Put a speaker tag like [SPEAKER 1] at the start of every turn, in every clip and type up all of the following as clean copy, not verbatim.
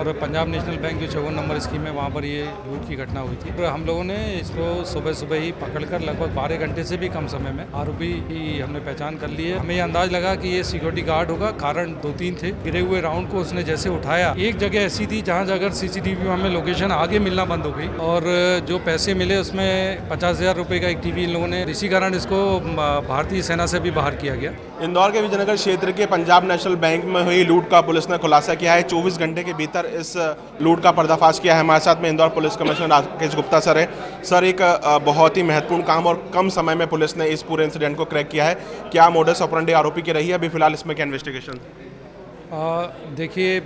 [SPEAKER 1] और Punjab national bank जो 54 number scheme है वहाँ पर ये लूट की घटना हुई थी। और हम लोगों ने इसको सुबह सुबह ही पकड़कर लगभग 12 घंटे से भी कम समय में आरोपी की हमने पहचान कर ली है। हमें ये अंदाज लगा कि ये सिक्योरिटी गार्ड होगा, कारण 2-3 थे। गिरे हुए राउंड को उसने जैसे उठाया, एक जगह ऐसी थी जहाँ अगर सीसीटीवी हमें लोकेशन आगे मिलना बंद हो गई और जो पैसे मिले उसमें 50,000 रुपये का एक टीवी इन लोगों ने, इसी कारण इसको भारतीय सेना से भी बाहर किया गया।
[SPEAKER 2] इंदौर के विजयनगर क्षेत्र के पंजाब नेशनल बैंक में हुई लूट का पुलिस ने खुलासा किया है। 24 घंटे के भीतर इस लूट का पर्दाफाश किया है। हमारे साथ में Indore police commissioner Rakesh Gupta sir है। सर, एक बहुत ही महत्वपूर्ण काम और कम समय में पुलिस ने इस पूरे इंसिडेंट को क्रैक किया है। क्या मोडस ऑपरेंडी आरोपी की रही है अभी फिलहाल इसमें क्या इन्वेस्टिगेशन?
[SPEAKER 1] देखिए,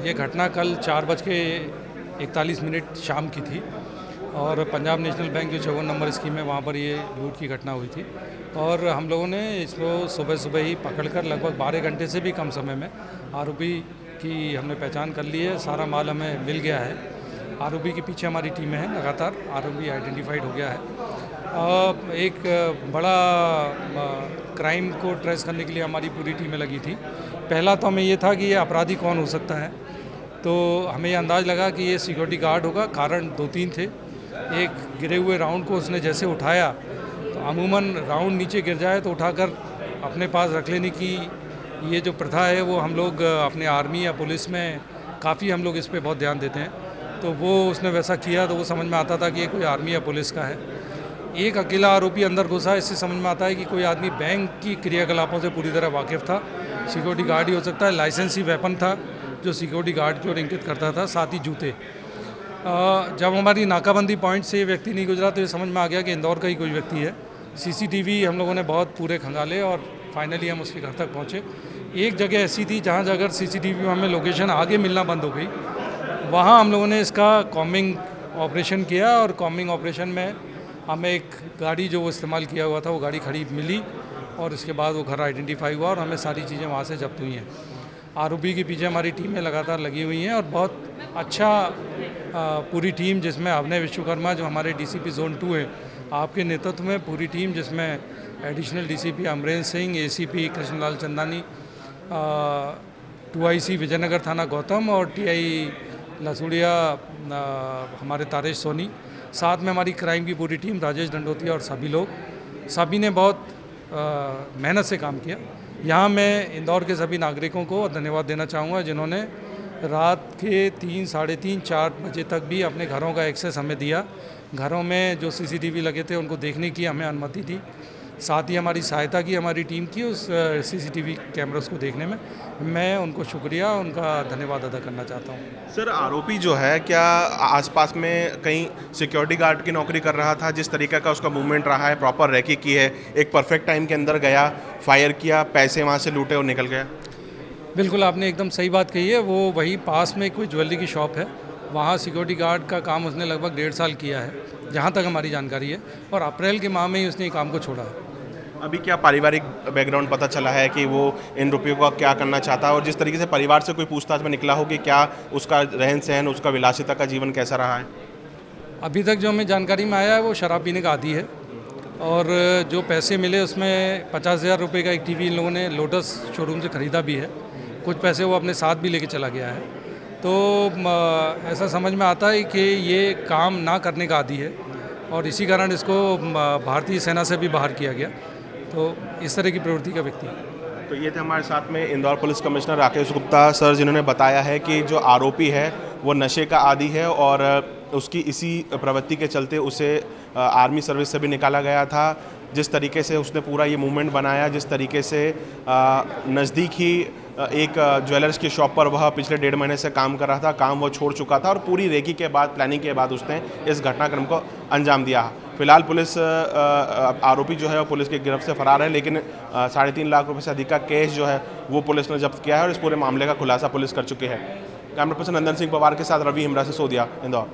[SPEAKER 1] ये घटना कल 4:41 शाम की थी और पंजाब नेशनल बैंक जो 54 नंबर स्कीम है वहाँ पर ये लूट की घटना हुई थी। और हम लोगों ने इसको सुबह सुबह ही पकड़कर लगभग 12 घंटे से भी कम समय में आरोपी की हमने पहचान कर ली है। सारा माल हमें मिल गया है। आरोपी के पीछे हमारी टीमें हैं, लगातार आरोपी आइडेंटिफाइड हो गया है। एक बड़ा क्राइम को ट्रेस करने के लिए हमारी पूरी टीमें लगी थी। पहला तो हमें ये था कि ये अपराधी कौन हो सकता है, तो हमें ये अंदाज़ लगा कि ये सिक्योरिटी गार्ड होगा, कारण 2-3 थे। एक गिरे हुए राउंड को उसने जैसे उठाया, तो अमूमन राउंड नीचे गिर जाए तो उठाकर अपने पास रख लेने की ये जो प्रथा है वो हम लोग अपने आर्मी या पुलिस में काफ़ी हम लोग इस पे बहुत ध्यान देते हैं। तो वो उसने वैसा किया तो वो समझ में आता था कि ये कोई आर्मी या पुलिस का है। एक अकेला आरोपी अंदर घुसा, इससे समझ में आता है कि कोई आदमी बैंक की क्रियाकलापों से पूरी तरह वाकिफ़ था। सिक्योरिटी गार्ड ही हो सकता है। लाइसेंसी वेपन था जो सिक्योरिटी गार्ड की ओर इंगित करता था, साथ ही जूते। जब हमारी नाकाबंदी पॉइंट से ये व्यक्ति नहीं गुजरा तो ये समझ में आ गया कि इंदौर का ही कोई व्यक्ति है। सीसीटीवी हम लोगों ने बहुत पूरे खंगाले और फाइनली हम उसके घर तक पहुँचे। एक जगह ऐसी थी जहाँ अगर सीसीटीवी हमें लोकेशन आगे मिलना बंद हो गई, वहाँ हम लोगों ने इसका कॉम्बिंग ऑपरेशन किया और कॉम्बिंग ऑपरेशन में हमें एक गाड़ी जो वो इस्तेमाल किया हुआ था वो गाड़ी खड़ी मिली और इसके बाद वो घर आइडेंटिफाई हुआ और हमें सारी चीज़ें वहाँ से जब्त हुई हैं। आरोपी के पीछे हमारी टीमें लगातार लगी हुई हैं और बहुत अच्छा पूरी टीम, जिसमें अभय विश्वकर्मा जो हमारे डीसीपी जोन 2 हैं, आपके नेतृत्व में पूरी टीम, जिसमें additional DCP Amrendra Singh, ACP Krishnalal Chandani, 2IC Vijaynagar थाना गौतम और TI लसूड़िया हमारे तारेश सोनी, साथ में हमारी क्राइम की पूरी टीम, राजेश दंडोतिया और सभी ने बहुत मेहनत से काम किया। यहाँ मैं इंदौर के सभी नागरिकों को धन्यवाद देना चाहूँगा जिन्होंने रात के 3, साढ़े 3, 4 बजे तक भी अपने घरों का एक्सेस हमें दिया। घरों में जो CCTV लगे थे उनको देखने की हमें अनुमति दी, साथ ही हमारी सहायता की हमारी टीम की उस CCTV कैमरास को देखने में। मैं उनको शुक्रिया, उनका धन्यवाद अदा करना चाहता हूँ।
[SPEAKER 2] सर, आरोपी जो है क्या आसपास में कहीं सिक्योरिटी गार्ड की नौकरी कर रहा था? जिस तरीके का उसका मूवमेंट रहा है, प्रॉपर रैकी की है, एक परफेक्ट टाइम के अंदर गया, फायर किया, पैसे वहाँ से लूटे और निकल गया?
[SPEAKER 1] बिल्कुल, आपने एकदम सही बात कही है। वो वहीं पास में कोई ज्वेलरी की शॉप है, वहाँ सिक्योरिटी गार्ड का काम उसने लगभग 1.5 साल किया है, जहाँ तक हमारी जानकारी है, और अप्रैल के माह में ही उसने काम को छोड़ा है।
[SPEAKER 2] अभी क्या पारिवारिक बैकग्राउंड पता चला है कि वो इन रुपयों का क्या करना चाहता है, और जिस तरीके से परिवार से कोई पूछताछ में निकला हो कि क्या उसका रहन सहन, उसका विलासिता का जीवन कैसा रहा है?
[SPEAKER 1] अभी तक जो हमें जानकारी में आया है वो शराब पीने का आदी है और जो पैसे मिले उसमें 50,000 रुपये का एक टीवी इन लोगों ने लोटस शोरूम से ख़रीदा भी है। कुछ पैसे वो अपने साथ भी लेके चला गया है। तो ऐसा समझ में आता है कि ये काम ना करने का आदी है और इसी कारण इसको भारतीय सेना से भी बाहर किया गया। तो इस तरह की प्रवृत्ति का व्यक्ति है।
[SPEAKER 2] तो ये थे हमारे साथ में Indore police commissioner Rakesh Gupta sir, जिन्होंने बताया है कि जो आरोपी है वो नशे का आदी है और उसकी इसी प्रवृत्ति के चलते उसे आर्मी सर्विस से भी निकाला गया था। जिस तरीके से उसने पूरा ये मूवमेंट बनाया, जिस तरीके से नज़दीक ही एक ज्वेलर्स की शॉप पर वह पिछले 1.5 महीने से काम कर रहा था, काम वो छोड़ चुका था और पूरी रेकी के बाद, प्लानिंग के बाद उसने इस घटनाक्रम को अंजाम दिया। फिलहाल पुलिस आरोपी जो है वो पुलिस की गिरफ्त से फरार है, लेकिन 3.5 लाख रुपये से अधिक का कैश जो है वो पुलिस ने जब्त किया है और इस पूरे मामले का खुलासा पुलिस कर चुकी है। कैमरा पर्सन नंदन सिंह पवार के साथ रवि हिमरा से सोदिया, इंदौर।